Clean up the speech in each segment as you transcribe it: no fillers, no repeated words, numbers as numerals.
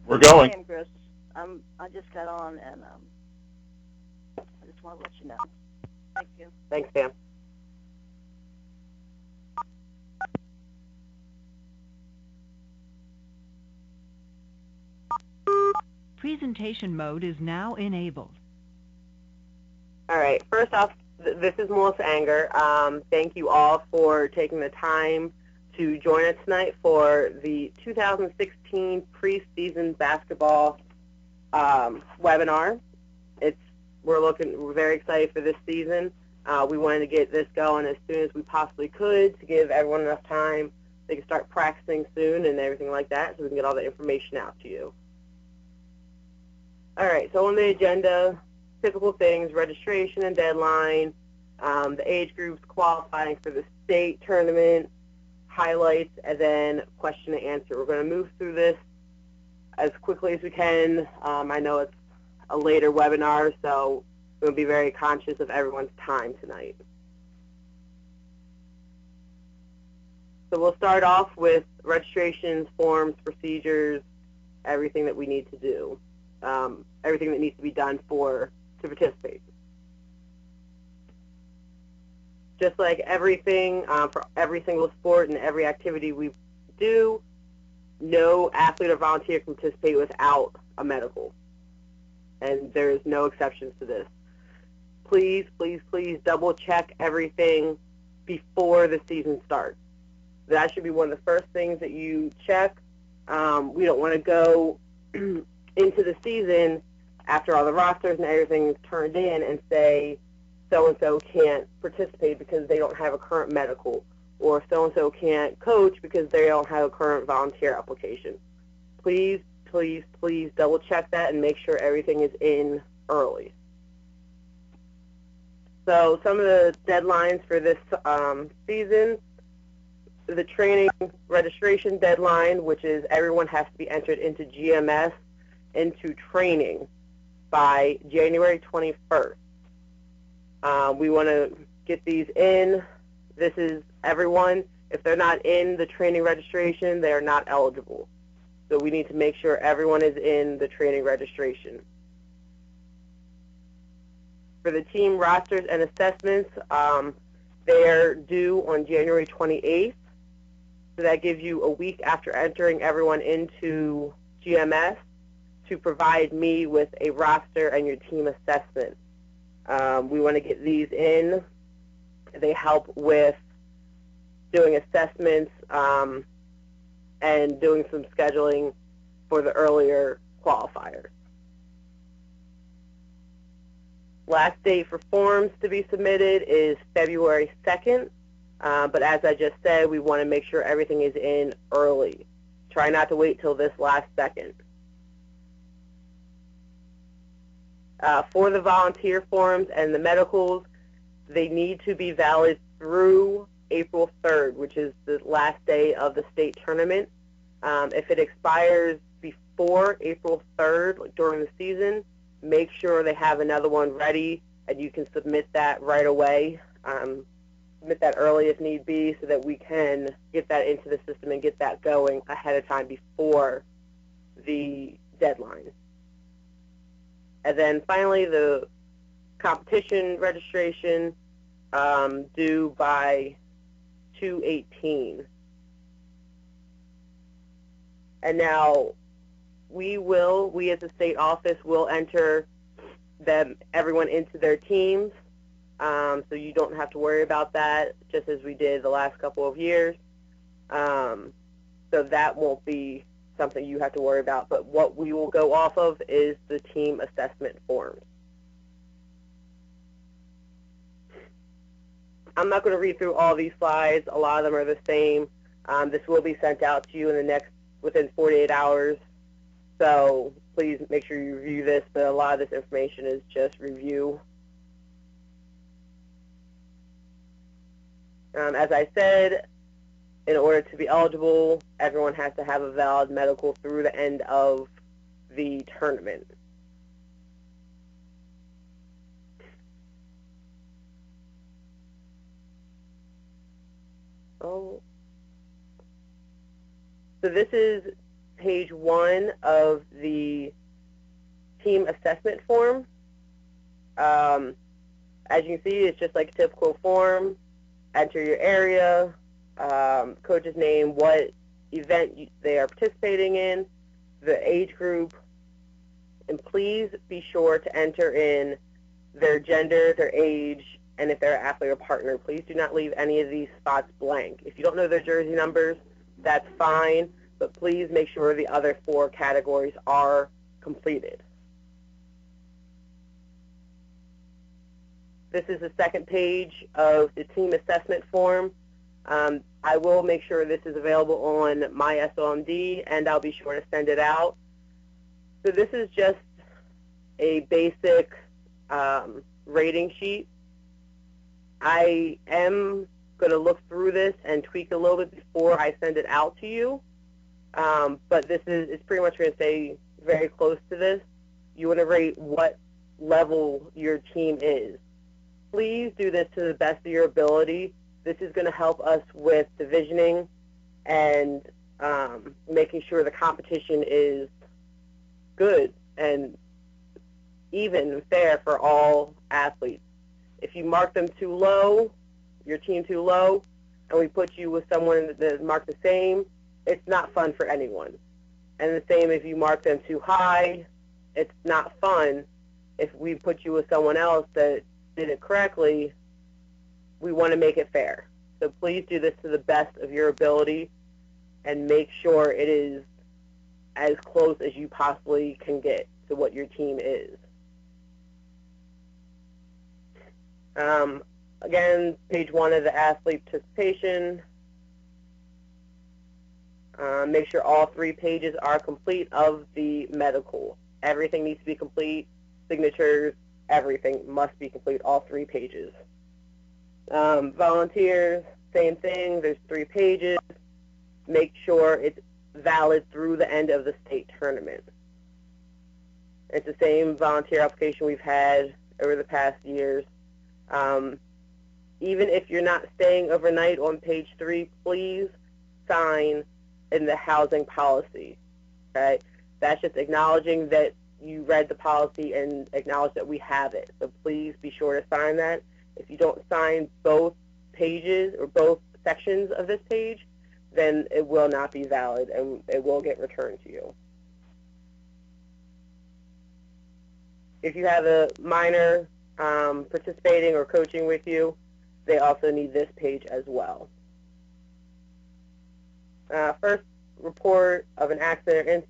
We're going. Hey, I'm Chris. I just got on, and I just want to let you know. Thank you. Thanks, Sam. Presentation mode is now enabled. All right. First off, this is Melissa Anger. Thank you all for taking the time to join us tonight for the 2016 preseason basketball webinar. We're very excited for this season. We wanted to get this going as soon as we possibly could to give everyone enough time they can start practicing soon and everything like that, so we can get all the information out to you. All right, so on the agenda, typical things: registration and deadline, the age groups qualifying for the state tournament, highlights, and then question and answer. We're going to move through this as quickly as we can. I know it's a later webinar, so we'll be very conscious of everyone's time tonight. So we'll start off with registrations, forms, procedures, everything that we need to do, everything that needs to be done to participate. Just like everything, for every single sport and every activity we do, no athlete or volunteer can participate without a medical. And there's no exceptions to this. Please, please, please double check everything before the season starts. That should be one of the first things that you check. We don't want to go into the season after all the rosters and everything is turned in and say so-and-so can't participate because they don't have a current medical, or so-and-so can't coach because they don't have a current volunteer application. Please, please, please double check that and make sure everything is in early. So some of the deadlines for this season: the training registration deadline, which is everyone has to be entered into GMS, into training by January 21st. We want to get these in. This is everyone. If they're not in the training registration, they are not eligible. So we need to make sure everyone is in the training registration. For the team rosters and assessments, they are due on January 28th. So that gives you a week after entering everyone into GMS to provide me with a roster and your team assessment. We want to get these in. They help with doing assessments and doing some scheduling for the earlier qualifiers. Last date for forms to be submitted is February 2nd, but as I just said, we want to make sure everything is in early. Try not to wait till this last second. For the volunteer forms and the medicals, they need to be valid through April 3rd, which is the last day of the state tournament. If it expires before April 3rd, like during the season, make sure they have another one ready and you can submit that right away. Submit that early if need be so that we can get that into the system and get that going ahead of time before the deadline. And then finally, the competition registration due by 2/18. And now we as a state office will enter everyone into their teams, so you don't have to worry about that, just as we did the last couple of years. So that won't be something you have to worry about, but what we will go off of is the team assessment forms. I'm not going to read through all these slides. A lot of them are the same. This will be sent out to you within 48 hours, so please make sure you review this, but a lot of this information is just review. As I said, in order to be eligible, everyone has to have a valid medical through the end of the tournament. So this is page 1 of the team assessment form. As you can see, it's just like a typical form. Enter your area, coach's name, what event they are participating in, the age group, and please be sure to enter in their gender, their age, and if they're an athlete or partner. Please do not leave any of these spots blank. If you don't know their jersey numbers, that's fine, but please make sure the other 4 categories are completed. This is the second page of the team assessment form. I will make sure this is available on my SOMD, and I'll be sure to send it out. So this is just a basic rating sheet. I am going to look through this and tweak a little bit before I send it out to you, but it's pretty much going to say very close to this. You want to rate what level your team is. Please do this to the best of your ability. This is going to help us with divisioning and making sure the competition is good and even and fair for all athletes. If you mark them too low, your team too low, and we put you with someone that is marked the same, it's not fun for anyone. And the same if you mark them too high, it's not fun. If we put you with someone else that did it correctly, we want to make it fair. So please do this to the best of your ability and make sure it is as close as you possibly can get to what your team is. Again, page 1 of the athlete participation. Make sure all 3 pages are complete of the medical. Everything needs to be complete. Signatures, everything must be complete, all 3 pages. Volunteers, same thing. There's 3 pages. Make sure it's valid through the end of the state tournament. It's the same volunteer application we've had over the past years. Even if you're not staying overnight on page 3, please sign in the housing policy. Okay? That's just acknowledging that you read the policy and acknowledge that we have it. So please be sure to sign that. If you don't sign both pages or both sections of this page, then it will not be valid and it will get returned to you. If you have a minor participating or coaching with you, they also need this page as well. First report of an accident or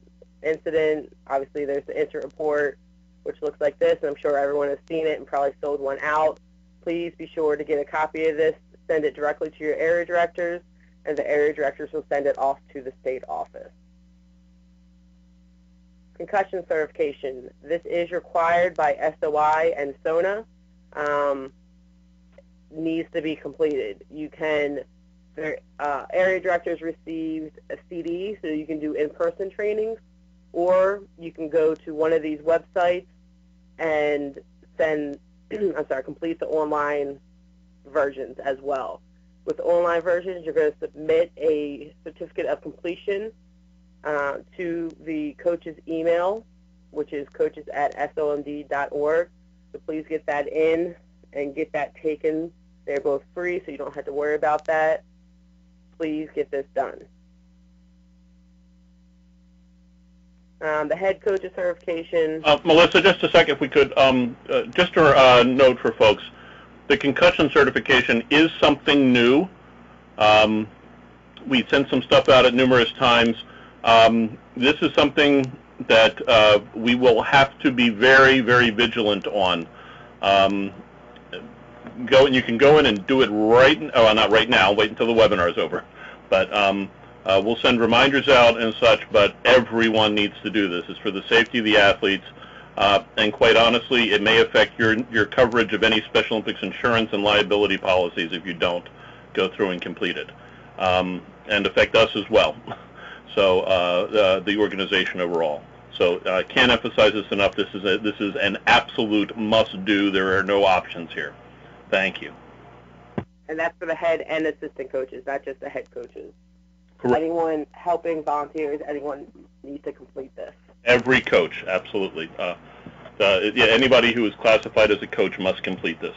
incident, obviously there's the incident report, which looks like this, and I'm sure everyone has seen it and probably filled one out. Please be sure to get a copy of this, send it directly to your area directors, and the area directors will send it off to the state office. Concussion certification. This is required by SOI and SONA. Needs to be completed. You can, area directors received a CD, so you can do in-person trainings, or you can go to one of these websites and complete the online versions as well. With the online versions, you're going to submit a certificate of completion to the coach's email, which is coaches@somd.org. So please get that in and get that taken. They're both free, so you don't have to worry about that. Please get this done. The head coach's certification. Melissa, just a second, if we could, just a note for folks. The concussion certification is something new. We sent some stuff out at numerous times. This is something that we will have to be very, very vigilant on. You can go in and do it not right now, wait until the webinar is over. But we'll send reminders out and such, but everyone needs to do this. It's for the safety of the athletes. And quite honestly, it may affect your coverage of any Special Olympics insurance and liability policies if you don't go through and complete it, and affect us as well. So the organization overall. So I can't emphasize this enough. This is an absolute must-do. There are no options here. Thank you. And that's for the head and assistant coaches, not just the head coaches. Correct. Anyone helping volunteers, anyone needs to complete this. Every coach, absolutely. Yeah, anybody who is classified as a coach must complete this.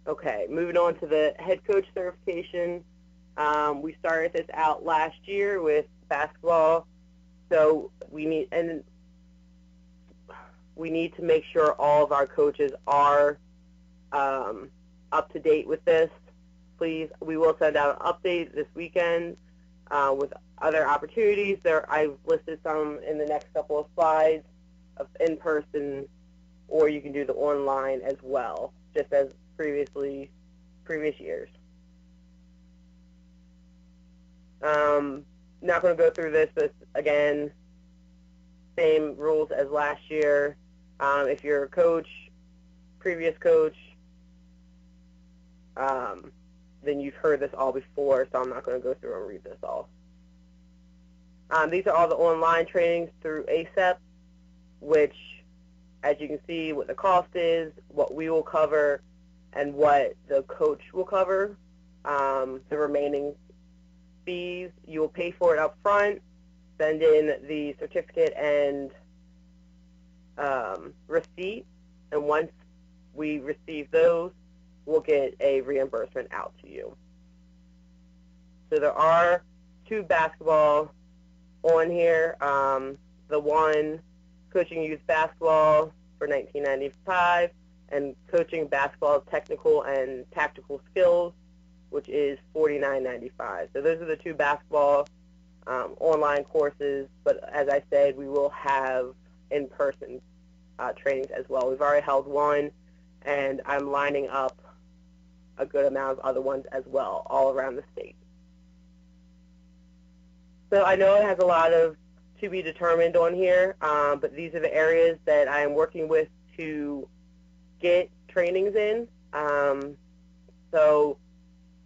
Okay, moving on to the head coach certification. We started this out last year with basketball, so we need to make sure all of our coaches are up to date with this. Please, we will send out an update this weekend with other opportunities. I've listed some in the next couple of slides of in-person, or you can do the online as well, just as previous years. Not going to go through this, but again, same rules as last year. If you're a coach, previous coach, then you've heard this all before, so I'm not going to go through and read this all. These are all the online trainings through ASEP, which, as you can see, what the cost is, what we will cover, and what the coach will cover. The remaining fees, you will pay for it up front, send in the certificate and receipt, and once we receive those, we'll get a reimbursement out to you. So there are 2 basketball on here. The one, coaching youth basketball for $19.95, and coaching basketball technical and tactical skills, which is $49.95. So those are the 2 basketball online courses, but as I said, we will have in-person trainings as well. We've already held one, and I'm lining up a good amount of other ones as well, all around the state. So I know it has a lot of to be determined on here, but these are the areas that I am working with to get trainings in. So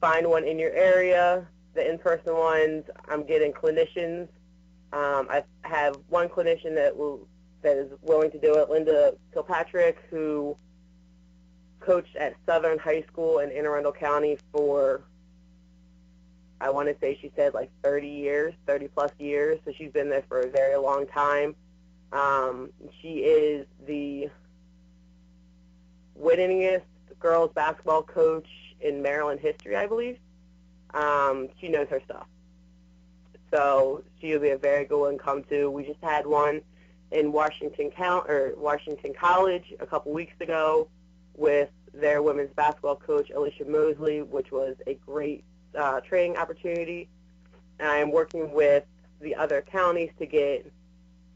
find one in your area. The in-person ones, I'm getting clinicians. I have one clinician that is willing to do it, Linda Kilpatrick, who coached at Southern High School in Anne Arundel County for, I want to say she said like 30 plus years, so she's been there for a very long time. She is the winningest girls basketball coach in Maryland history, I believe. She knows her stuff. So she'll be a very good one to come to. We just had one in Washington College a couple weeks ago with their women's basketball coach, Alicia Mosley, which was a great training opportunity. And I am working with the other counties to get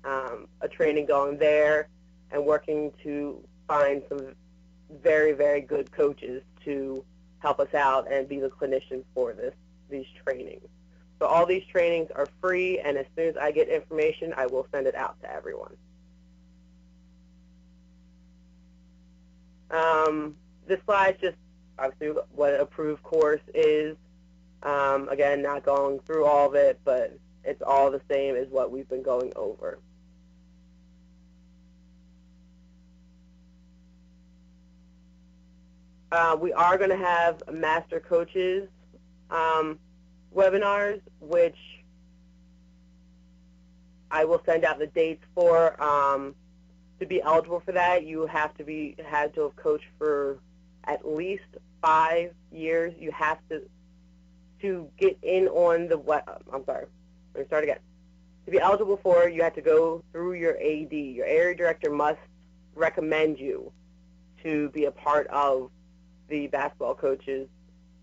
a training going there, and working to find some very, very good coaches to help us out and be the clinicians for these trainings. So all these trainings are free, and as soon as I get information, I will send it out to everyone. This slide just obviously what an approved course is. Again, not going through all of it, but it's all the same as what we've been going over. We are going to have master coaches webinars, which I will send out the dates for. To be eligible for that, you had to have coached for at least 5 years. You have to get in on the I'm sorry. Let me start again. To be eligible for, you have to go through your AD. Your area director must recommend you to be a part of the basketball coaches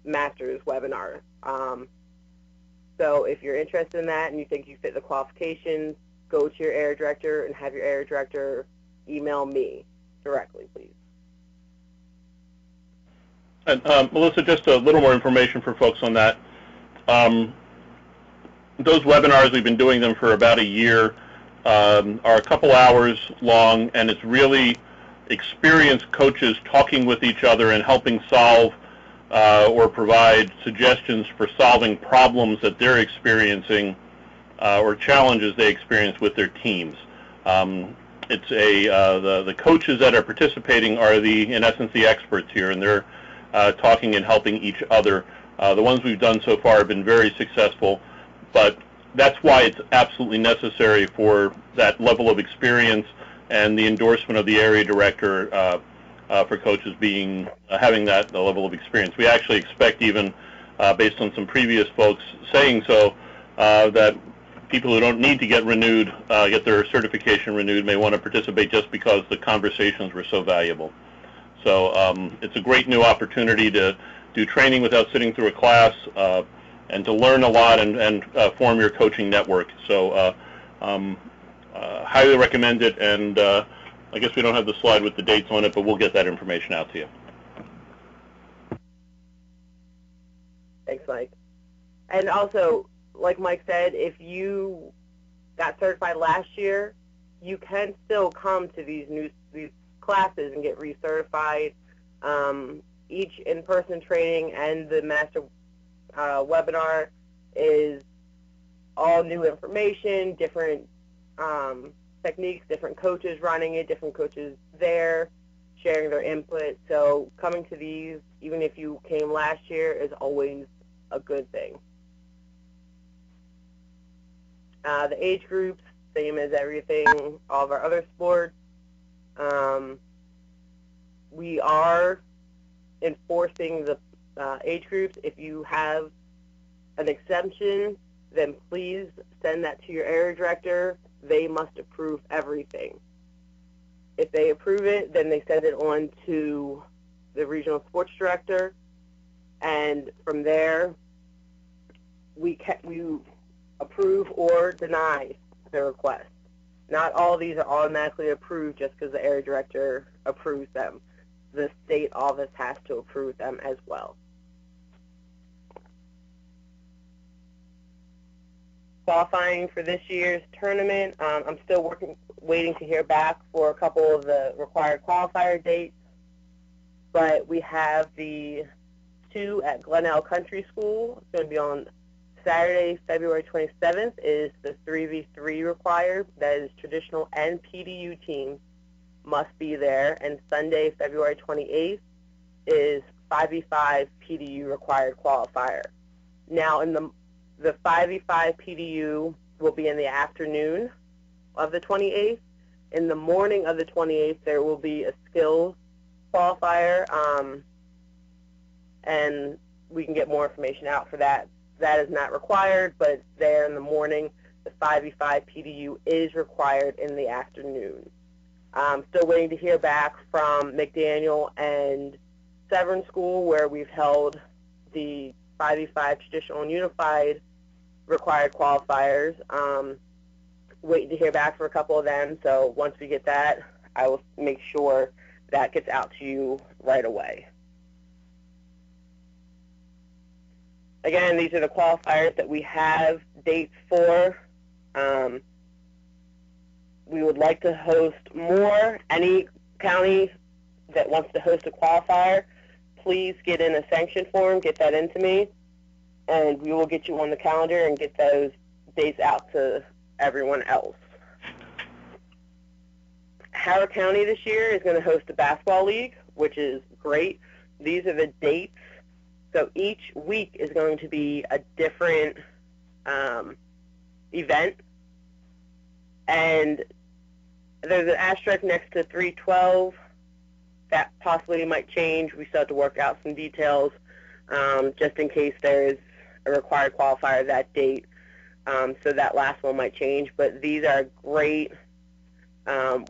masters webinar. So if you're interested in that and you think you fit the qualifications, go to your area director and have your area director email me directly, please. And Melissa, just a little more information for folks on that. Those webinars, we've been doing them for about a year, are a couple hours long, and it's really experienced coaches talking with each other and helping solve or provide suggestions for solving problems that they're experiencing or challenges they experience with their teams. It's the coaches that are participating are in essence the experts here, and they're talking and helping each other The ones we've done so far have been very successful, but that's why it's absolutely necessary for that level of experience and the endorsement of the area director for coaches having that level of experience. We actually expect, even based on some previous folks saying so, that people who don't need to get renewed, get their certification renewed, may want to participate just because the conversations were so valuable. So it's a great new opportunity to do training without sitting through a class, and to learn a lot and form your coaching network. So highly recommend it, and I guess we don't have the slide with the dates on it, but we'll get that information out to you. Thanks, Mike. And also, like Mike said, if you got certified last year, you can still come to these classes and get recertified. Each in-person training and the master webinar is all new information, different techniques, different coaches running it, different coaches there sharing their input. So coming to these, even if you came last year, is always a good thing. The age groups, same as everything, all of our other sports. We are enforcing the age groups. If you have an exemption, then please send that to your area director. They must approve everything. If they approve it, then they send it on to the regional sports director, and from there we approve or deny the request. Not all of these are automatically approved just because the area director approves them. The state office has to approve them as well. Qualifying for this year's tournament, I'm still waiting to hear back for a couple of the required qualifier dates, but we have the 2 at Glenelg Country School. It's going to be on Saturday, February 27th, is the 3v3 required. That is traditional and PDU teams must be there. And Sunday, February 28th, is 5v5 PDU required qualifier. Now, in the 5v5 PDU will be in the afternoon of the 28th. In the morning of the 28th, there will be a skills qualifier, and we can get more information out for that. That is not required, but there in the morning, the 5v5 PDU is required in the afternoon. I'm still waiting to hear back from McDaniel and Severn School, where we've held the 5v5 traditional and unified required qualifiers. Waiting to hear back for a couple of them, so once we get that, I will make sure that gets out to you right away. Again, these are the qualifiers that we have dates for. We would like to host more. Any county that wants to host a qualifier, please get in a sanction form, get that into me, and we will get you on the calendar and get those dates out to everyone else. Howard County this year is going to host a basketball league, which is great. These are the dates. So each week is going to be a different event. And there's an asterisk next to 312. That possibly might change. We still have to work out some details just in case there is a required qualifier that date. So that last one might change. But these are a great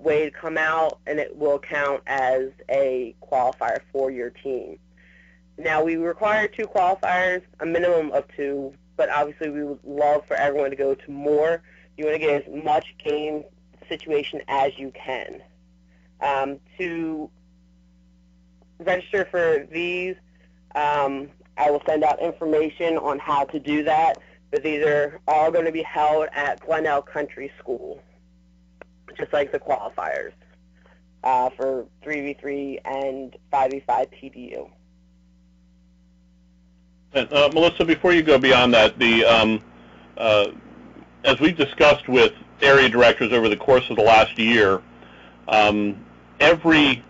way to come out, and it will count as a qualifier for your team. Now, we require 2 qualifiers, a minimum of 2, but obviously we would love for everyone to go to more. You want to get as much game situation as you can. To register for these, I will send out information on how to do that, but these are all going to be held at Glenelg Country School, just like the qualifiers for 3v3 and 5v5 PDU. And, Melissa, before you go beyond that, as we've discussed with area directors over the course of the last year, every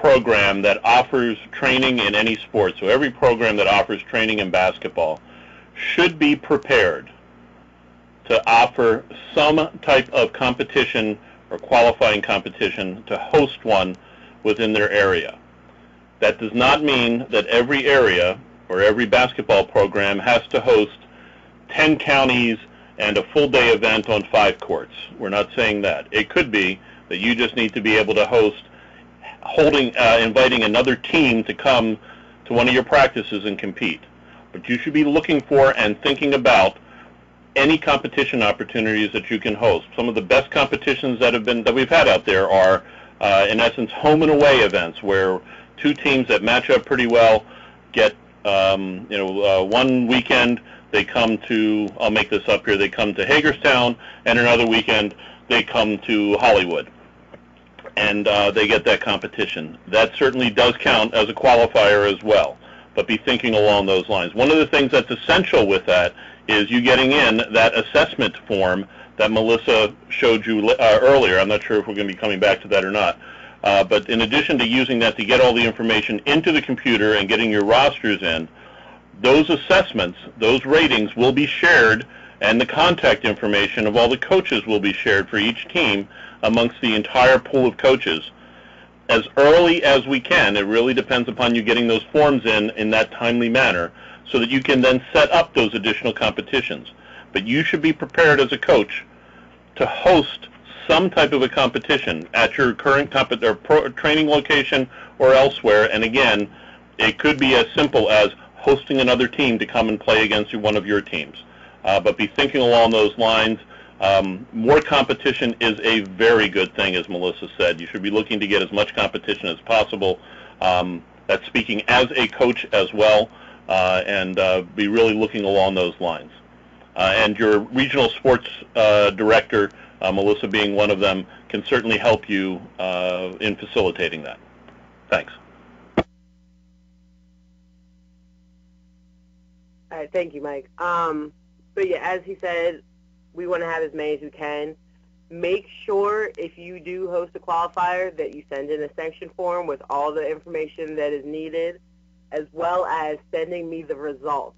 program that offers training in any sport, so every program that offers training in basketball, should be prepared to offer some type of competition or qualifying competition to host one within their area. That does not mean that every area or every basketball program has to host 10 counties and a full-day event on 5 courts. We're not saying that. It could be that you just need to be able to host, inviting another team to come to one of your practices and compete. But you should be looking for and thinking about any competition opportunities that you can host. Some of the best competitions that we've had out there are, in essence, home and away events where 2 teams that match up pretty well get, one weekend they come to, I'll make this up here, they come to Hagerstown, and another weekend they come to Hollywood, and they get that competition. That certainly does count as a qualifier as well, but be thinking along those lines. One of the things that's essential with that is you getting in that assessment form that Melissa showed you earlier. I'm not sure if we're going to be coming back to that or not. But in addition to using that to get all the information into the computer and getting your rosters in, those assessments, those ratings will be shared, and the contact information of all the coaches will be shared for each team amongst the entire pool of coaches as early as we can. It really depends upon you getting those forms in that timely manner so that you can then set up those additional competitions. But you should be prepared as a coach to host some type of a competition at your current training location or elsewhere. And again, it could be as simple as hosting another team to come and play against one of your teams. But be thinking along those lines. More competition is a very good thing, as Melissa said. You should be looking to get as much competition as possible. That's speaking as a coach as well, and be really looking along those lines. And your regional sports director, Melissa being one of them, can certainly help you in facilitating that. Thanks. All right, thank you, Mike. But yeah, as he said, we want to have as many as we can. Make sure if you do host a qualifier that you send in a sanction form with all the information that is needed, as well as sending me the results.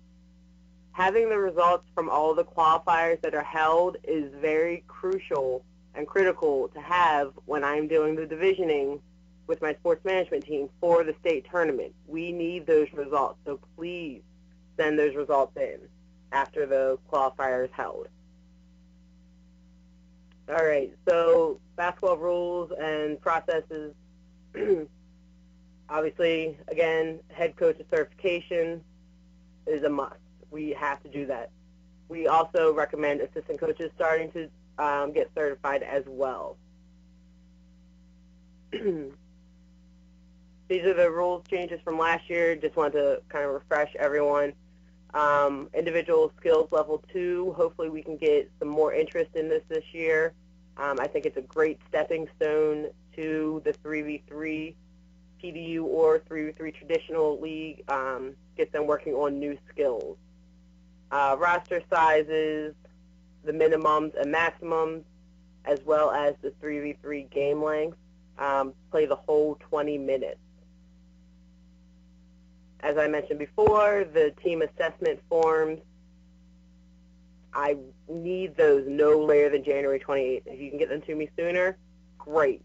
Having the results from all the qualifiers that are held is very crucial and critical to have when I'm doing the divisioning with my sports management team for the state tournament. We need those results, so please send those results in after the qualifier is held. All right, so basketball rules and processes. Obviously, again, head coach certification is a must. We have to do that. We also recommend assistant coaches starting to get certified as well. These are the rules changes from last year. Just wanted to kind of refresh everyone. Individual skills level 2. Hopefully we can get some more interest in this year. I think it's a great stepping stone to the 3v3 PDU or 3v3 traditional league. Get them working on new skills. Roster sizes, the minimums and maximums, as well as the 3v3 game length. Play the whole 20 minutes. As I mentioned before, the team assessment forms, I need those no later than January 28th. If you can get them to me sooner, great.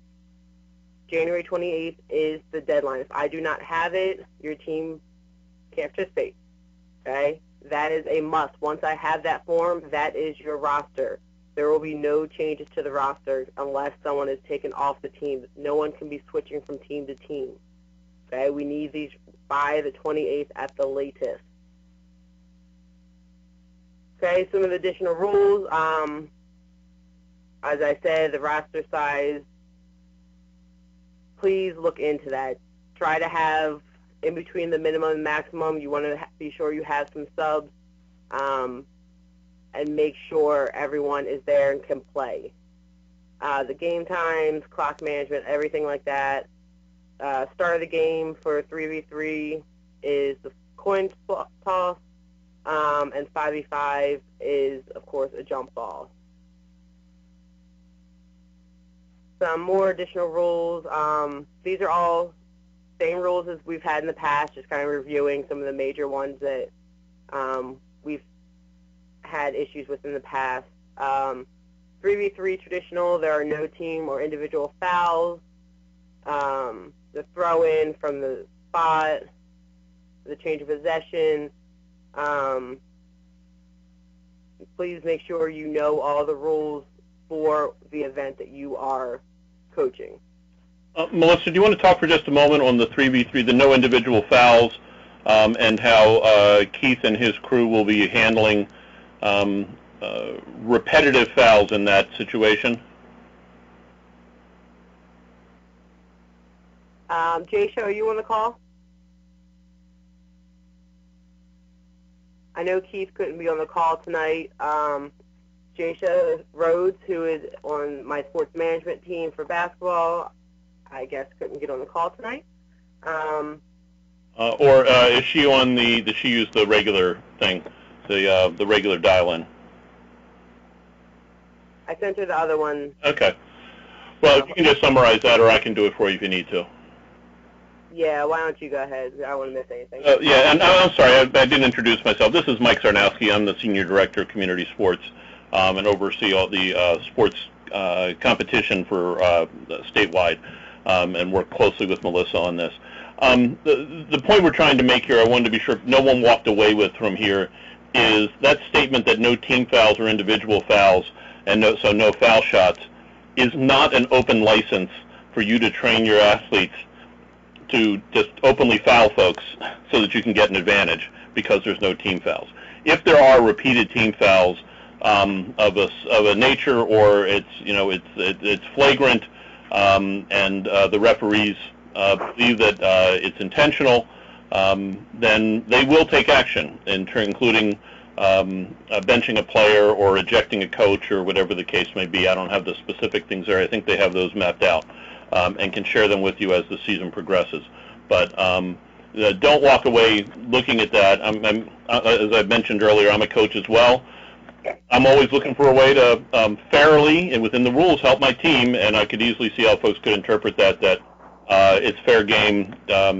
January 28th is the deadline. If I do not have it, your team can't participate. Okay? That is a must. Once I have that form, that is your roster. There will be no changes to the roster unless someone is taken off the team. No one can be switching from team to team. Okay? We need these by the 28th at the latest. Okay, some of the additional rules. As I said, the roster size, please look into that. Try to have, in between the minimum and maximum, you want to be sure you have some subs, and make sure everyone is there and can play. The game times, clock management, everything like that. Start of the game for 3v3 is the coin toss, and 5v5 is, of course, a jump ball. Some more additional rules. These are all same rules as we've had in the past, just kind of reviewing some of the major ones that we've had issues with in the past. 3v3 traditional, there are no team or individual fouls. The throw-in from the spot, the change of possession. Please make sure you know all the rules for the event that you are coaching. Melissa, do you want to talk for just a moment on the 3v3, the no individual fouls, and how Keith and his crew will be handling repetitive fouls in that situation? Jay, are you on the call? I know Keith couldn't be on the call tonight. Jasha Rhodes, who is on my sports management team for basketball, I guess couldn't get on the call tonight. Or is she on the? Does she use the regular thing, the regular dial-in? I sent her the other one. Okay. Well, if you can just summarize that, or I can do it for you if you need to. Yeah, why don't you go ahead? I don't want to miss anything. Yeah, and I'm sorry, I didn't introduce myself. This is Mike Sarnowski. I'm the Senior Director of Community Sports and oversee all the sports competition for statewide and work closely with Melissa on this. The point we're trying to make here, I wanted to be sure no one walked away with from here, is that statement that no team fouls or individual fouls, and so no foul shots, is not an open license for you to train your athletes to just openly foul folks so that you can get an advantage because there's no team fouls. If there are repeated team fouls of a nature, or it's flagrant, and the referees believe that it's intentional, then they will take action, including benching a player or ejecting a coach or whatever the case may be. I don't have the specific things there. I think they have those mapped out. And can share them with you as the season progresses. But don't walk away looking at that. As I mentioned earlier, I'm a coach as well. I'm always looking for a way to fairly and within the rules help my team, and I could easily see how folks could interpret that it's fair game,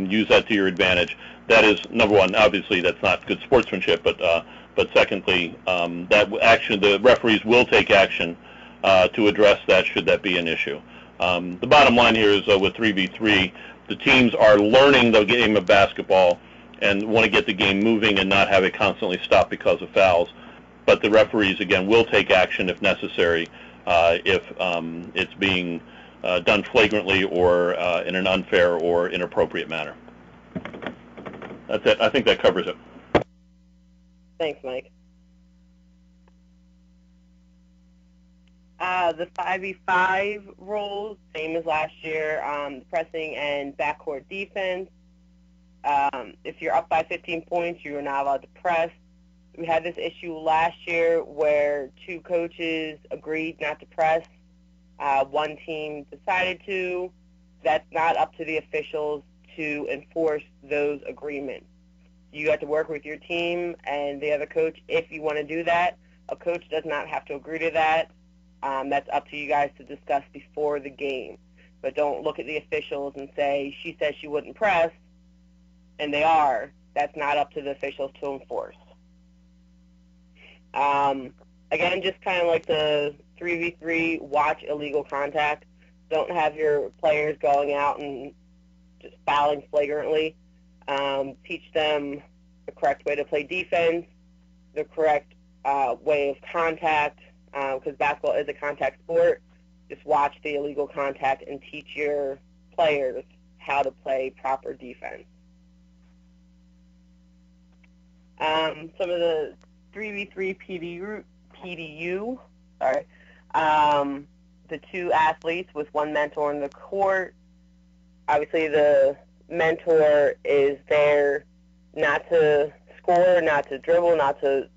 use that to your advantage. That is number one. Obviously, that's not good sportsmanship, but secondly, that action, the referees will take action to address that should that be an issue. The bottom line here is with 3v3, the teams are learning the game of basketball and want to get the game moving and not have it constantly stop because of fouls. But the referees, again, will take action if necessary if it's being done flagrantly or in an unfair or inappropriate manner. That's it. I think that covers it. Thanks, Mike. The 5v5 rules, same as last year, pressing and backcourt defense. If you're up by 15 points, you are not allowed to press. We had this issue last year where two coaches agreed not to press. One team decided to. That's not up to the officials to enforce those agreements. You have to work with your team and the other coach if you want to do that. A coach does not have to agree to that. That's up to you guys to discuss before the game. But don't look at the officials and say, she said she wouldn't press, and they are. That's not up to the officials to enforce. Again, just kind of like the 3v3, watch illegal contact. Don't have your players going out and just fouling flagrantly. Teach them the correct way to play defense, the correct way of contact, because basketball is a contact sport. Just watch the illegal contact and teach your players how to play proper defense. Some of the 3v3 PDU, the two athletes with one mentor on the court. Obviously, the mentor is there not to score, not to dribble, not to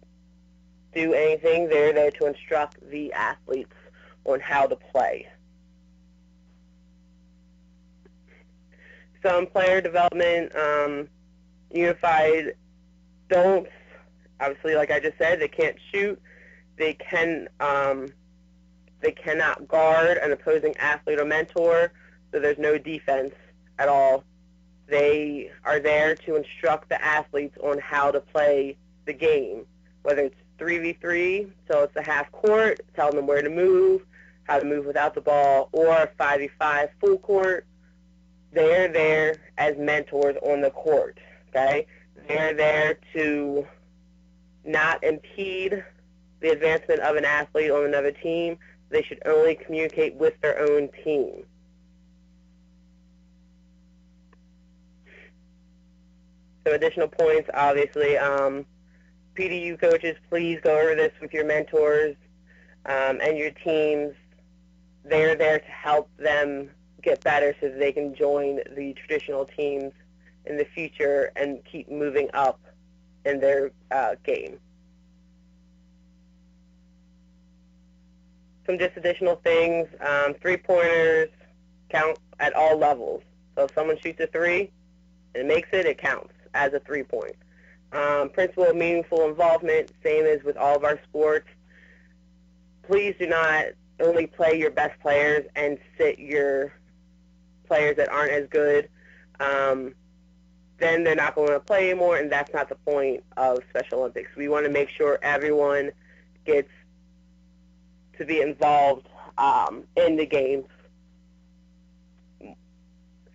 do anything. They're there to instruct the athletes on how to play. Some player development, unified don'ts. Obviously, like I just said, they can't shoot. They cannot guard an opposing athlete or mentor, so there's no defense at all They are there to instruct the athletes on how to play the game, whether it's 3v3, so it's a half court, telling them where to move, how to move without the ball, or 5v5 full court. They're there as mentors on the court, okay? They're there to not impede the advancement of an athlete on another team. They should only communicate with their own team. Some additional points, obviously, PDU coaches, please go over this with your mentors and your teams. They're there to help them get better so that they can join the traditional teams in the future and keep moving up in their game. Some just additional things, three-pointers count at all levels. So if someone shoots a three and makes it, it counts as a three-point. Principle of meaningful involvement, same as with all of our sports. Please do not only play your best players and sit your players that aren't as good. Then they're not going to play anymore, and that's not the point of Special Olympics. We want to make sure everyone gets to be involved in the games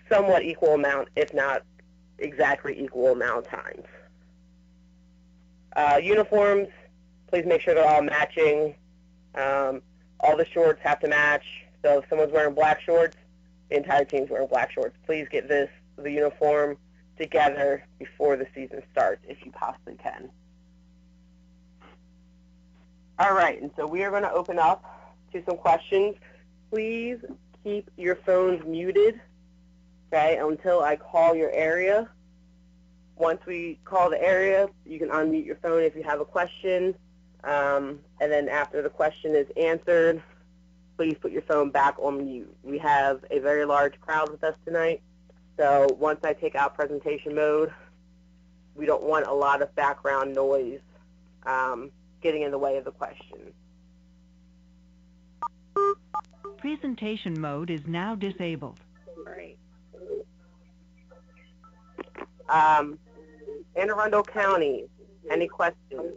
somewhat equal amount, if not exactly equal amount of times. Uniforms, please make sure they're all matching. All the shorts have to match. So if someone's wearing black shorts, the entire team's wearing black shorts. Please get the uniform together before the season starts if you possibly can. All right, and so we are going to open up to some questions. Please keep your phones muted, okay, until I call your area. Once we call the area, you can unmute your phone if you have a question, and then after the question is answered, please put your phone back on mute. We have a very large crowd with us tonight, so once I take out presentation mode, we don't want a lot of background noise getting in the way of the question. Presentation mode is now disabled. Right. Anne Arundel County, any questions?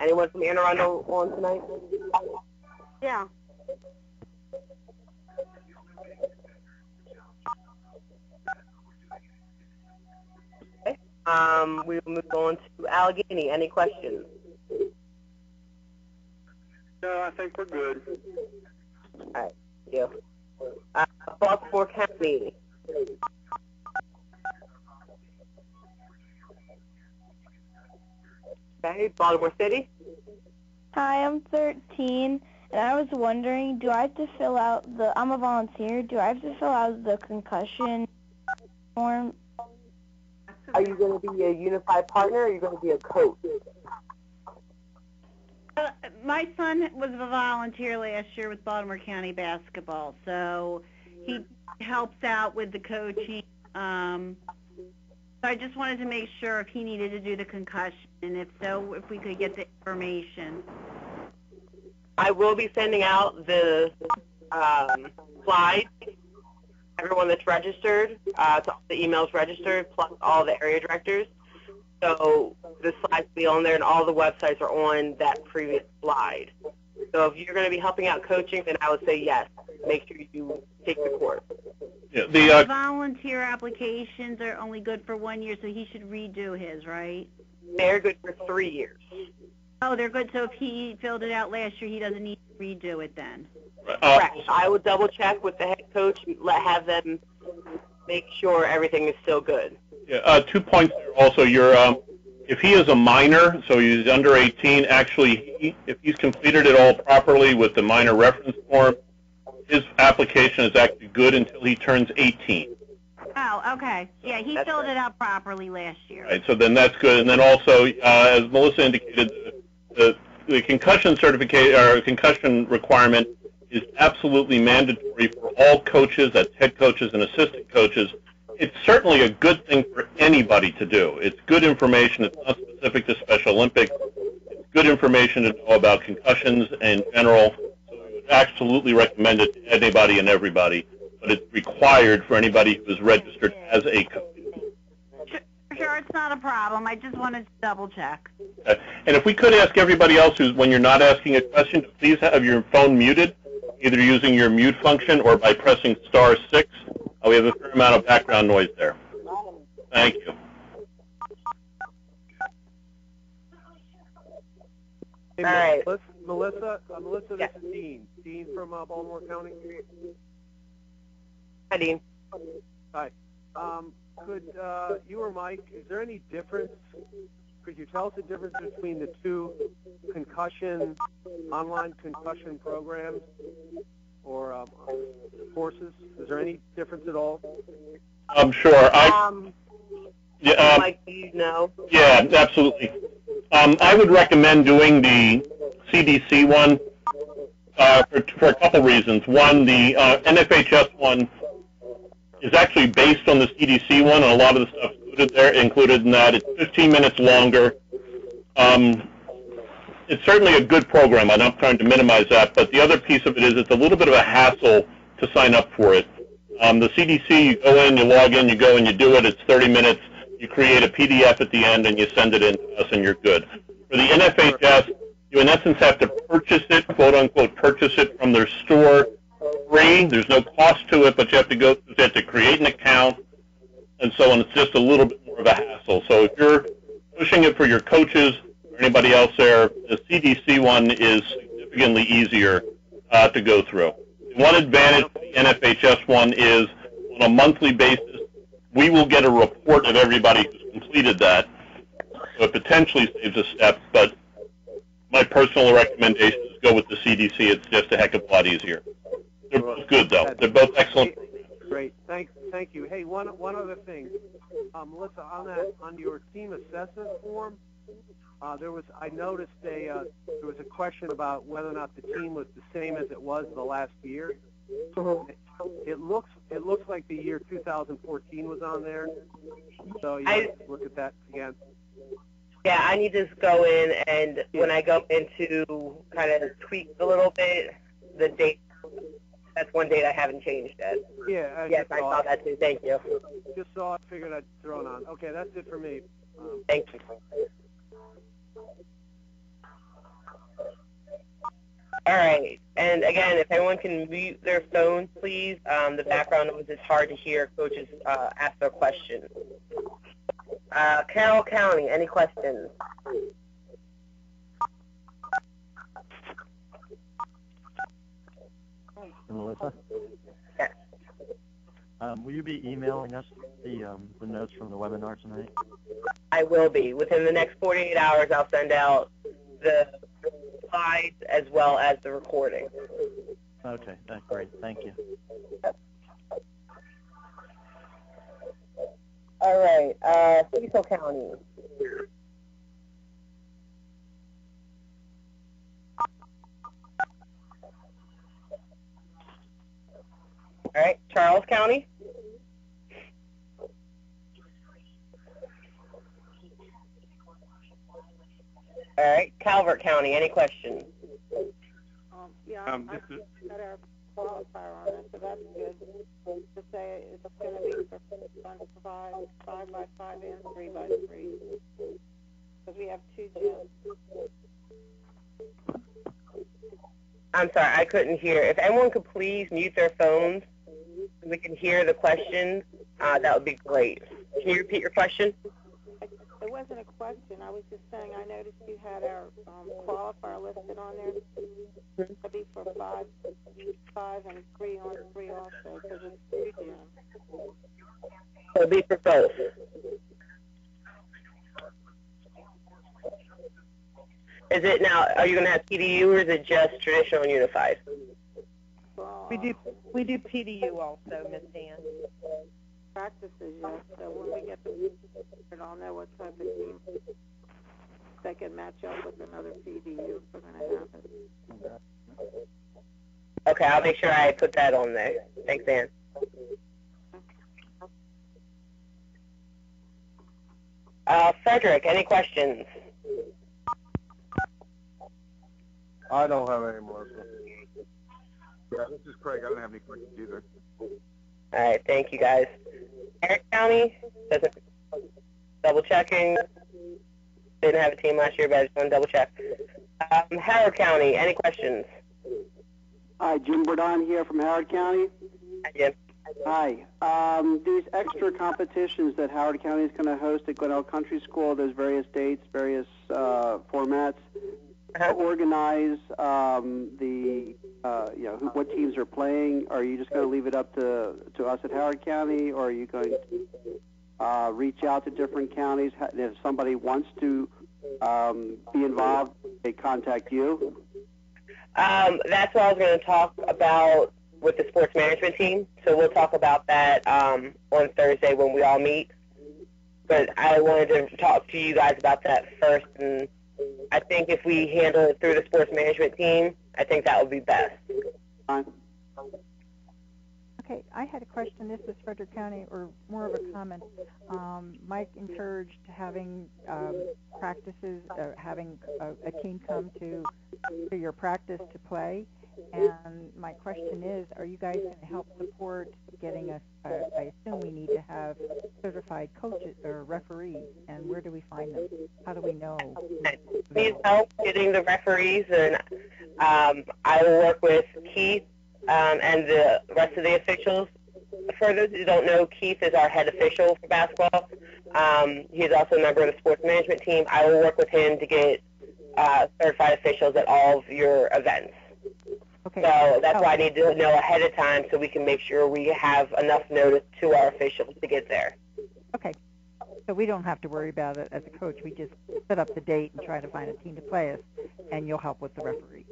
Anyone from Anne Arundel on tonight? Yeah. Okay. We will move on to Allegheny. Any questions? No, I think we're good. All right. Thank you. Baltimore County. Okay. Baltimore City. Hi, I'm 13, and I was wondering, do I have to fill out I'm a volunteer, do I have to fill out the concussion form? Are you going to be a unified partner, or are you going to be a coach? My son was a volunteer last year with Baltimore County Basketball, so he helps out with the coaching. So I just wanted to make sure if he needed to do the concussion, and if so, if we could get the information. I will be sending out the slides, everyone that's registered, to all the emails registered, plus all the area directors. So the slides will be on there, and all the websites are on that previous slide. So if you're going to be helping out coaching, then I would say yes. Make sure you take the course. Yeah, The volunteer applications are only good for 1 year, so he should redo his, right? They're good for 3 years. Oh, they're good. So if he filled it out last year, he doesn't need to redo it then. Correct. I would double check with the head coach and have them make sure everything is still good. Yeah, 2 points there also. If he is a minor, so he's under 18, actually, if he's completed it all properly with the minor reference form, his application is actually good until he turns 18. Oh, okay. Yeah, he filled it out properly last year. Right, so then that's good. And then also, as Melissa indicated, the concussion certificate or concussion requirement is absolutely mandatory for all coaches, that's head coaches and assistant coaches. It's certainly a good thing for anybody to do. It's good information. It's not specific to Special Olympics. It's good information to know about concussions in general. So we would absolutely recommend it to anybody and everybody, but it's required for anybody who is registered as a coach. Sure, it's not a problem. I just wanted to double check. And if we could ask everybody else who's, when you're not asking a question, to please have your phone muted, either using your mute function or by pressing *6. We have a fair amount of background noise there. Thank you. Hey, All right. Melissa, this Yeah. is Dean. Dean from Baltimore County. Hi, Dean. Hi. Could you or Mike, is there any difference? Could you tell us the difference between the two online concussion programs or courses? Is there any difference at all? Sure. Mike, do you know? Yeah, absolutely. I would recommend doing the CDC one for a couple reasons. One, the NFHS one is actually based on the CDC one, and a lot of the stuff included in that. It's 15 minutes longer. It's certainly a good program. I'm not trying to minimize that, but the other piece of it is it's a little bit of a hassle to sign up for it. The CDC, you go in, you log in, you go and you do it. It's 30 minutes. You create a PDF at the end, and you send it in to us, and you're good. For the NFHS, you in essence have to purchase it, quote-unquote, purchase it from their store free. There's no cost to it, but you have to create an account, and so on. It's just a little bit more of a hassle. So if you're pushing it for your coaches or anybody else there, the CDC one is significantly easier to go through. One advantage of the NFHS one is on a monthly basis, we will get a report of everybody who's completed that. So it potentially saves a step, but my personal recommendation is go with the CDC. It's just a heck of a lot easier. They're both good, though. They're both excellent. Great. Thank you. Hey, one other thing. Melissa, on your team assessment form, I noticed there was a question about whether or not the team was the same as it was the last year. It looks like the year 2014 was on there. So you have to look at that again. Yeah, I need to go in, and when I go into kind of tweak a little bit, the date, that's one date I haven't changed yet. Yeah. Yes, I saw that too. Thank you. Just saw it, figured I'd throw it on. Okay, that's it for me. Thank you. All right. And again, if everyone can mute their phones, please. The background noise is hard to hear coaches ask their questions. Carroll County, any questions? Melissa? Yes. Will you be emailing us the notes from the webinar tonight? I will be. Within the next 48 hours, I'll send out the slides as well as the recording. Okay, that's great. Thank you. All right. Cecil County. All right. Charles County. All right. Calvert County. Any questions? Yeah, I got our qualifier on it, so that's good. To say it's going to be for 5 by 5 and 3 by 3, because we have 2 gyms. I'm sorry, I couldn't hear. If everyone could please mute their phones so we can hear the questions, that would be great. Can you repeat your question? It wasn't a question. I was just saying I noticed you had our qualifier listed on there. It'll be for 5 and 3 on 3 also, because it's 2 gyms. It'll be for both. Is it now, are you going to have PDU or is it just traditional and unified? We do PDU also, Miss Dan. Practices, yes. So when we get the I'll know what type of team that can match up with another PDU if we're going to have it. Okay, I'll make sure I put that on there. Thanks, Ann. Frederick, any questions? I don't have any, Melissa. Yeah, this is Craig. I don't have any questions either. All right, thank you guys. Harris County, doesn't double checking. Didn't have a team last year, but I just want to double check. Howard County, any questions? Hi, Jim Burdon here from Howard County. Hi, Jim. Hi. These extra competitions that Howard County is going to host at Gwinnett Country School, there's various dates, various formats. Organize what teams are playing. Are you just going to leave it up to us at Howard County, or are you going to reach out to different counties? If somebody wants to be involved, they contact you? That's what I was going to talk about with the sports management team. So we'll talk about that on Thursday when we all meet. But I wanted to talk to you guys about that first, and I think if we handle it through the sports management team, I think that would be best. Okay, I had a question. This is Frederick County, or more of a comment. Mike encouraged having practices, having a team come to your practice to play. And my question is, are you guys going to help support getting I assume we need to have certified coaches or referees, and where do we find them? How do we know? Please help getting the referees, and I will work with Keith and the rest of the officials. For those who don't know, Keith is our head official for basketball. He's also a member of the sports management team. I will work with him to get certified officials at all of your events. Okay. So that's why I need to know ahead of time so we can make sure we have enough notice to our officials to get there. Okay. So we don't have to worry about it as a coach. We just set up the date and try to find a team to play us, and you'll help with the referee.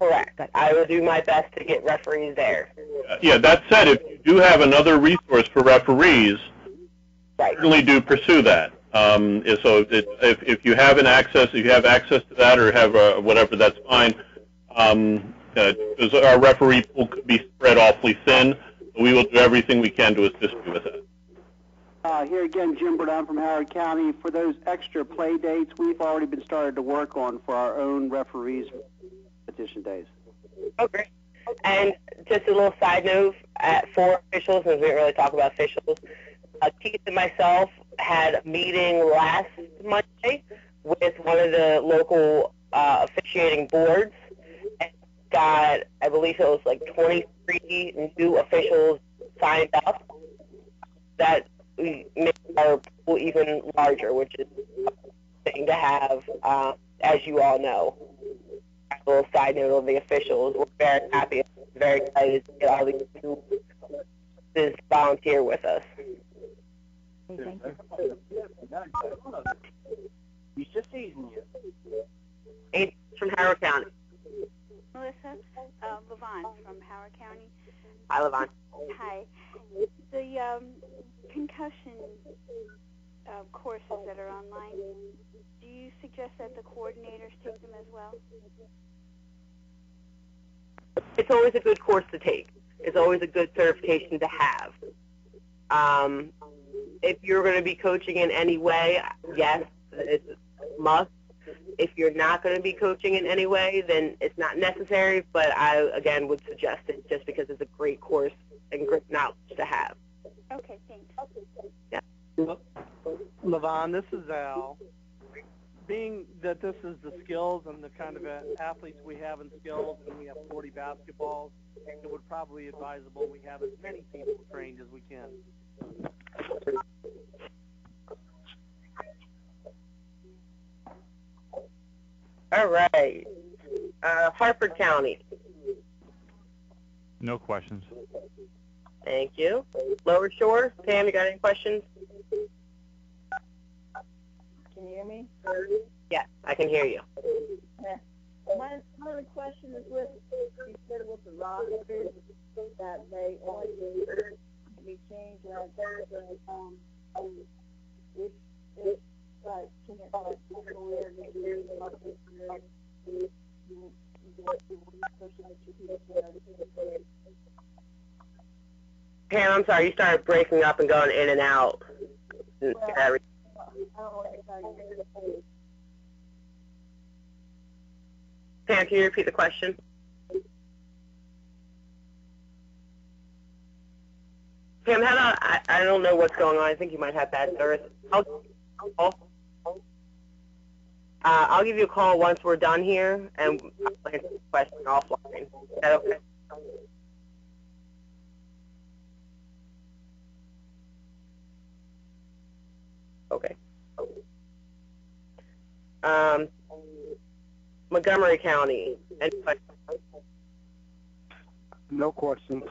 Correct. I will do my best to get referees there. Yeah, that said, if you do have another resource for referees, certainly do pursue that. So if you have access to that or have whatever, that's fine. Because our referee pool could be spread awfully thin, but we will do everything we can to assist you with that. Here again, Jim Burdon from Howard County. For those extra play dates, we've already been started to work on for our own referees competition days. Okay. And just a little side note for officials, since we didn't really talk about officials, Keith and myself had a meeting last Monday with one of the local officiating boards, and got, I believe it was like 23 new officials signed up. That we make our pool even larger, which is a thing to have, as you all know. A little side note of the officials. We're very happy, very excited to get all these new to volunteer with us. Okay, thank you. It's from Howard County. Melissa, Levon from Howard County. Hi, Levon. Hi. The concussion courses that are online, do you suggest that the coordinators take them as well? It's always a good course to take. It's always a good certification to have. If you're going to be coaching in any way, yes, it's a must. If you're not going to be coaching in any way, then it's not necessary, but I, again, would suggest it just because it's a great course and great knowledge to have. Okay, thanks. Yeah. Levon, this is Al. Being that this is the skills and the kind of athletes we have in skills, and we have 40 basketballs, it would probably be advisable we have as many people trained as we can. All right. Hartford County. No questions. Thank you. Lower Shore. Pam, you got any questions? Can you hear me? Yes, I can hear you. My other question is with, you said with the rosters that they only be changed on Thursday. If like, can it Pam, I'm sorry, you started breaking up and going in and out. Pam, can you repeat the question? Pam, how about, I don't know what's going on. I think you might have bad service. I'll give you a call once we're done here, and I'll answer the question offline. Is that okay? Okay. Montgomery County. Any questions? No questions.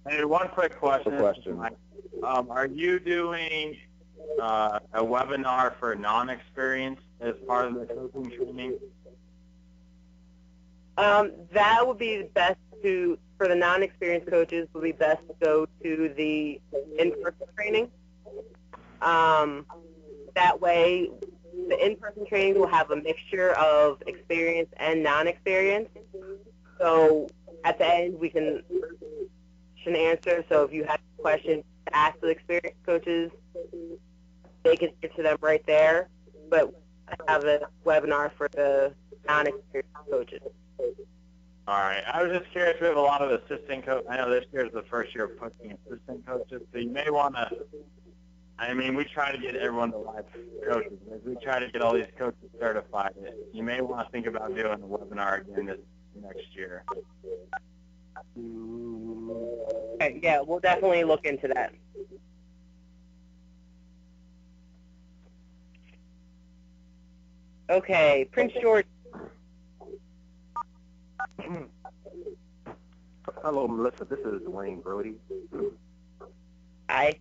Hey, one quick question. No question. Are you doing a webinar for non-experience as part of the coaching training? That would be best for the non-experienced coaches, would be best to go to the in-person training. That way, the in-person trainings will have a mixture of experience and non-experience. So at the end, we can answer. So if you have questions to ask the experienced coaches, they can answer them right there. But I have a webinar for the non-experienced coaches. All right. I was just curious. We have a lot of assistant coaches. I know this year is the first year of pushing assistant coaches, so you may want to. I mean, we try to get everyone to live coaches. As we try to get all these coaches certified, you may want to think about doing a webinar again this next year. Okay, yeah, we'll definitely look into that. Okay, Prince George. Hello, Melissa. This is Dwayne Brody. Hi.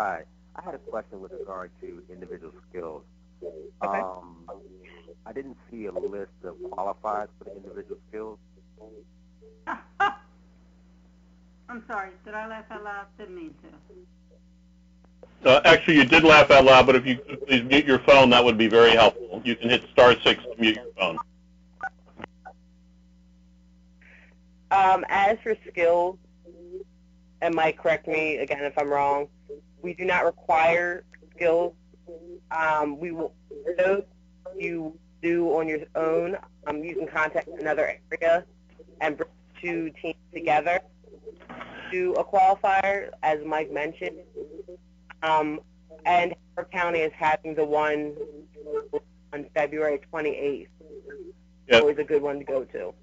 Hi. I had a question with regard to individual skills. Okay. I didn't see a list of qualifiers for the individual skills. I'm sorry. Did I laugh out loud? Didn't mean to. Actually, you did laugh out loud, but if you could please mute your phone, that would be very helpful. You can hit *6 to mute your phone. As for skills, and Mike, correct me again if I'm wrong, we do not require skills. We will, those you do on your own, you can contact another area and bring two teams together to a qualifier, as Mike mentioned. And Howard County is having the one on February 28th. Yep. Always a good one to go to.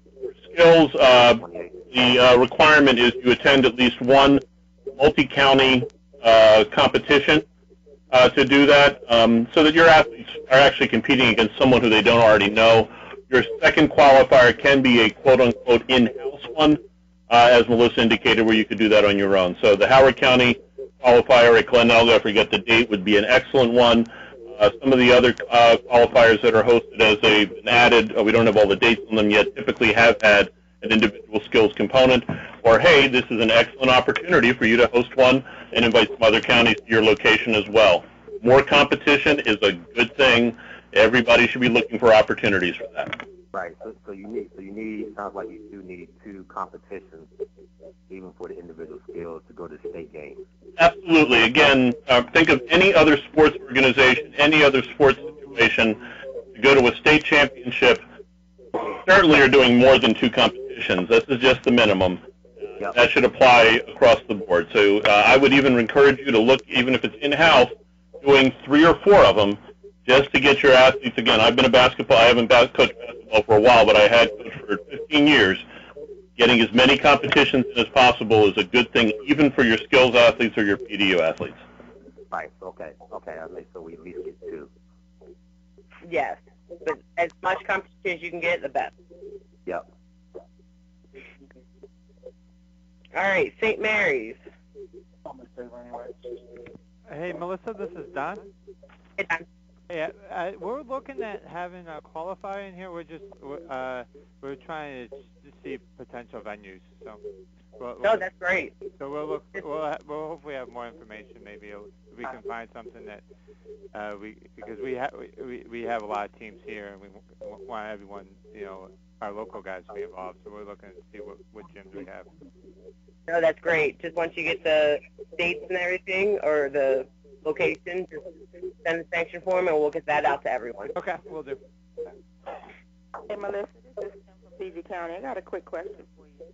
Skills, the requirement is you attend at least one multi-county competition to do that, so that your athletes are actually competing against someone who they don't already know. Your second qualifier can be a quote-unquote in-house one, as Melissa indicated, where you could do that on your own. So the Howard County qualifier at Glenelg, I forget the date, would be an excellent one. Some of the other qualifiers that are hosted as an added, we don't have all the dates on them yet, typically have had an individual skills component, or hey, this is an excellent opportunity for you to host one and invite some other counties to your location as well. More competition is a good thing. Everybody should be looking for opportunities for that. Right. So you need, sounds like you do need two competitions, even for the individual skills, to go to state games. Absolutely. Again, think of any other sports organization, any other sports situation, to go to a state championship, certainly are doing more than two competitions. This is just the minimum. Yep. That should apply across the board. So I would even encourage you to look, even if it's in-house, doing 3 or 4 of them, just to get your athletes. Again, I've been a basketball, I haven't coached basketball for a while, but I had coached for 15 years. Getting as many competitions as possible is a good thing, even for your skills athletes or your PDU athletes. Right. Okay. I think so. We at least get 2. Yes. But as much competition as you can get, the best. Yep. All right, St. Mary's. Hey, Melissa, this is Don. Hey, Don. Yeah, we're looking at having a qualifier in here. We're trying to see potential venues. So. No, that's great. So we'll hopefully have more information. Maybe we can find something that because we have a lot of teams here, and we want everyone, our local guys to be involved. So we're looking to see what gyms we have. No, that's great. Just once you get the dates and everything, or the location, just send the sanction form, and we'll get that out to everyone. Okay, we'll do. Hey, Melissa, this This is from PG County. I got a quick question for you.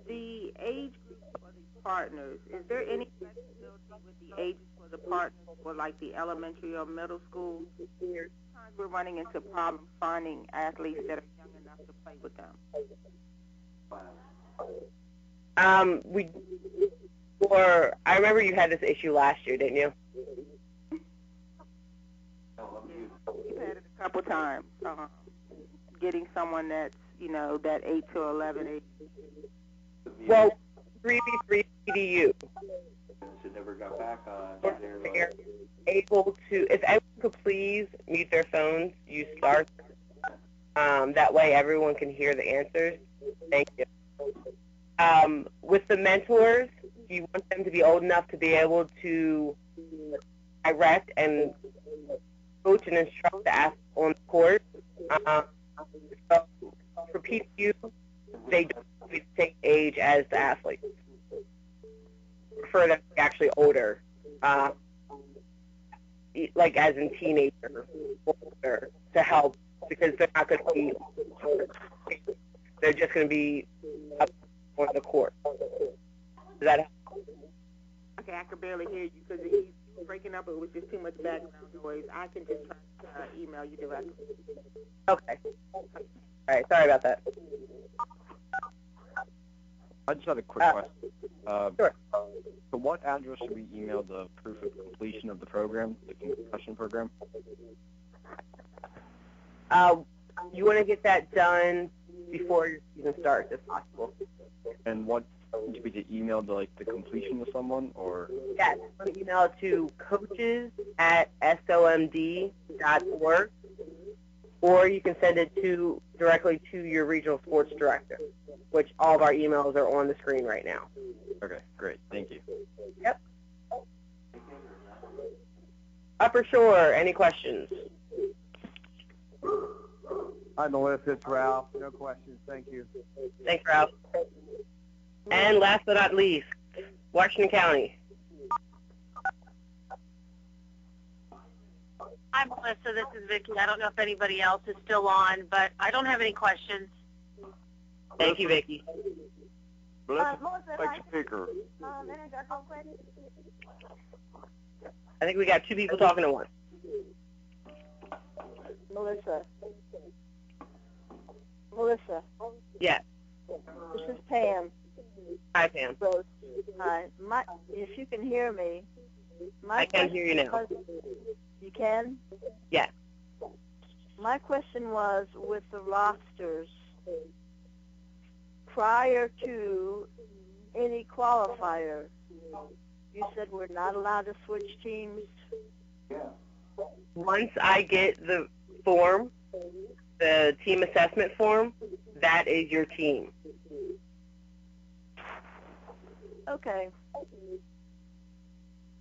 The age group for the partners, is there any flexibility with the ages for the partners for like the elementary or middle school? Sometimes we're running into problems finding athletes that are young enough to play with them. I remember you had this issue last year, didn't you? We've had it a couple times. Getting someone that's, that 8 to 11 age. Well, 3v3 PDU. It never got back on. They're able to, if everyone could please mute their phones, use start. That way everyone can hear the answers. Thank you. With the mentors, you want them to be old enough to be able to direct and coach and instruct the athlete on the court. So for PDU, they don't have the same age as the athletes. Prefer them to be actually older, like as in teenager, older, to help, because they're not going to be, they're just going to be up on the court. Does that help? Okay, I could barely hear you because you were breaking up. It was just too much background noise. I can just try to email you directly. Okay. All right, sorry about that. I just had a quick question. Sure. So what address should we email the proof of completion of the program, the concussion program? You want to get that done before your season starts, if possible. And what, do we get emailed the completion to someone, or? Yes, you want to email it to coaches@somd.org, or you can send it directly to your regional sports director, which all of our emails are on the screen right now. Okay, great. Thank you. Yep. Upper Shore, any questions? Hi, Melissa. It's Ralph. No questions. Thank you. Thanks, Ralph. And last but not least, Washington County. Hi, Melissa. This is Vicki. I don't know if anybody else is still on, but I don't have any questions. Thank you, Vicki. Melissa, speaker. I think we got two people talking at once. Melissa. Yeah. This is Pam. Hi, Pam. Rose. Hi. If you can hear me. I can hear you now. You can? Yes. My question was with the rosters, prior to any qualifier, you said we're not allowed to switch teams? Once I get the form, the team assessment form, that is your team. Okay.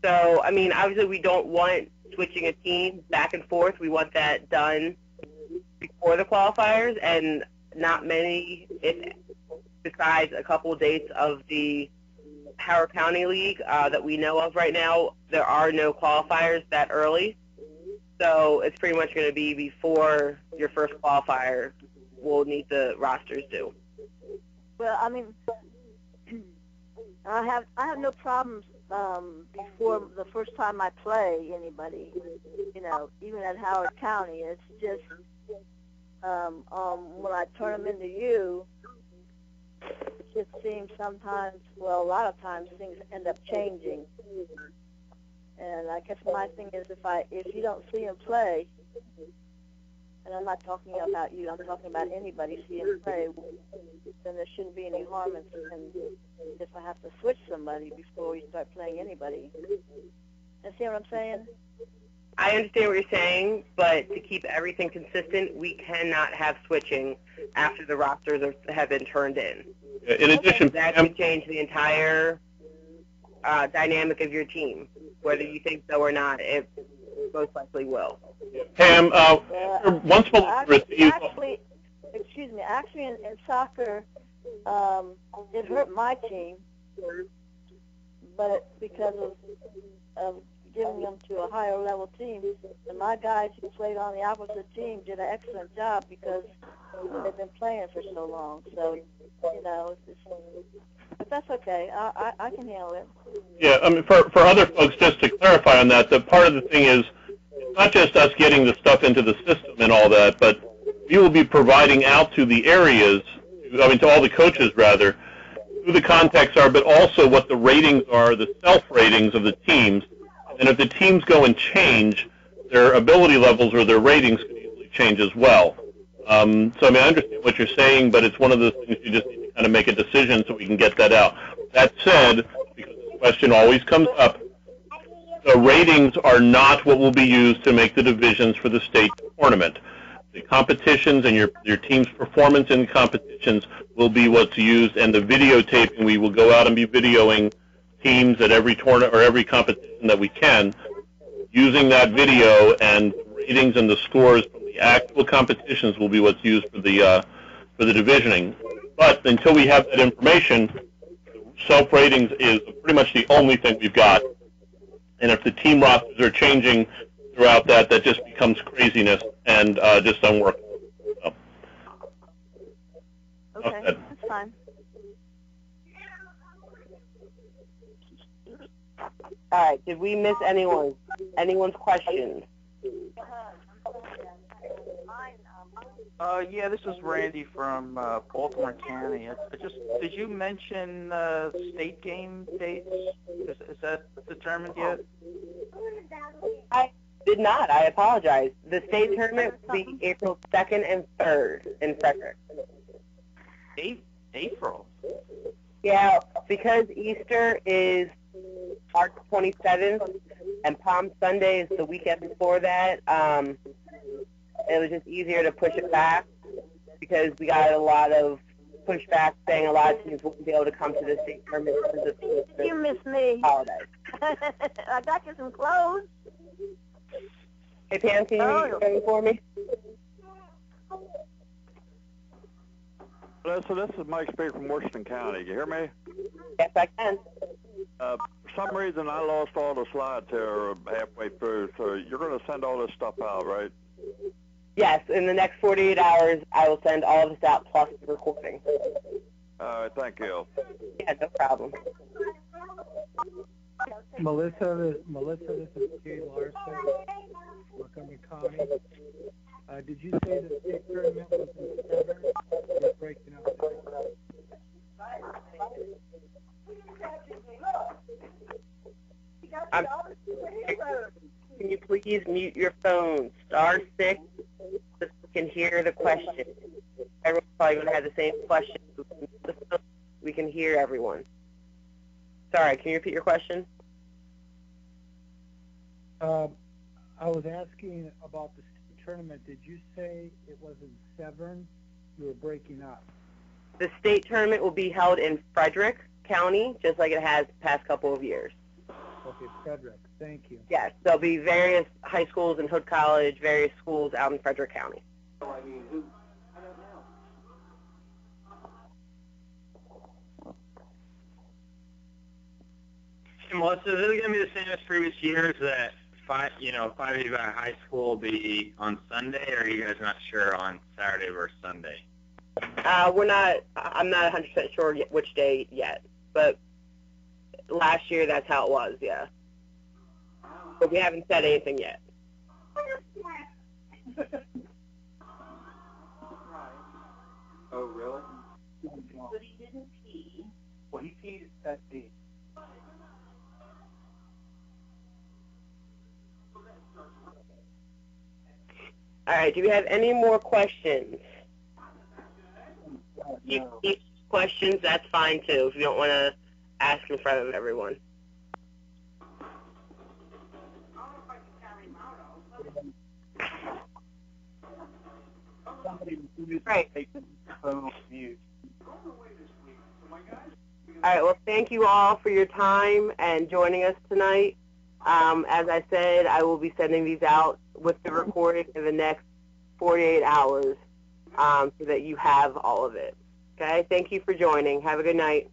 So, I mean, obviously we don't want switching a team back and forth. We want that done before the qualifiers, and not many, besides a couple dates of the Howard County League that we know of right now, there are no qualifiers that early. So it's pretty much going to be before your first qualifier. We'll need the rosters due. Well, I mean, I have no problems before the first time I play anybody, even at Howard County. It's just when I turn them into you, it just seems sometimes, well, a lot of times things end up changing. And I guess my thing is, if you don't see him play, and I'm not talking about you, I'm talking about anybody see him play, then there shouldn't be any harm in if I have to switch somebody before we start playing anybody. You see what I'm saying? I understand what you're saying, but to keep everything consistent, we cannot have switching after the rosters have been turned in. In addition, that could change the entire dynamic of your team. Whether you think so or not, it most likely will. Pam, once actually, in soccer, it hurt my team, but because of giving them to a higher level team. And my guys who played on the opposite team did an excellent job because they've been playing for so long. So, you know, but that's okay. I can handle it. Yeah, I mean, for other folks, just to clarify on that, that part of the thing is it's not just us getting the stuff into the system and all that, but we will be providing out to the areas, I mean, to all the coaches, rather, who the contacts are, but also what the ratings are, the self-ratings of the teams. And if the teams go and change, their ability levels or their ratings can easily change as well. So, I mean, I understand what you're saying, but it's one of those things you just need to kind of make a decision so we can get that out. That said, because this question always comes up, the ratings are not what will be used to make the divisions for the state tournament. The competitions and your team's performance in competitions will be what's used, and the videotaping, we will go out and be videoing teams at every tournament or every competition that we can, using that video, and the ratings and the scores from the actual competitions will be what's used for the divisioning. But until we have that information, self-ratings is pretty much the only thing we've got. And if the team rosters are changing throughout that, that just becomes craziness and just unworkable. So. Okay, that's fine. All right, did we miss anyone's questions? Yeah, this is Randy from Baltimore County. Did you mention state game dates? Is that determined yet? I did not. I apologize. The state tournament will be April 2nd and 3rd in Frederick. April? Yeah, because Easter is March 27th and Palm Sunday is the weekend before that. It was just easier to push it back because we got a lot of pushback saying a lot of teams won't be able to come to the state tournament because of the You miss me. holidays. I got you some clothes. Hey, Pam, can you read your phone for me? So this is Mike Speaker from Washington County. You hear me? Yes, I can. For some reason, I lost all the slides here halfway through, so you're going to send all this stuff out, right? Yes, in the next 48 hours, I will send all of this out plus the recording. All right, thank you. Yeah, no problem. Melissa, this is Jay Larson, Montgomery County. Did you say the state tournament was in 7? You're breaking up. Can you please mute your phone? *6 so we can hear the question. Everyone's probably going to have the same question. We can hear everyone. Sorry, can you repeat your question? I was asking about the state tournament. Did you say it was in Severn? You were breaking up. The state tournament will be held in Frederick County, just like it has the past couple of years. Okay, Frederick. Thank you. Yes, there'll be various high schools and Hood College, various schools out in Frederick County. Hey, Melissa, is it going to be the same as previous years that 5 of you at high school will be on Sunday, or are you guys not sure on Saturday versus Sunday? I'm not 100% sure which day yet, but last year that's how it was, yeah. But we haven't said anything yet. Oh, really? But he didn't pee. Well, he peed that day. All right, do we have any more questions? You need questions, that's fine too, if you don't want to ask in front of everyone. Right. All right, well, thank you all for your time and joining us tonight. As I said, I will be sending these out with the recording in the next 48 hours so that you have all of it. Okay, thank you for joining. Have a good night.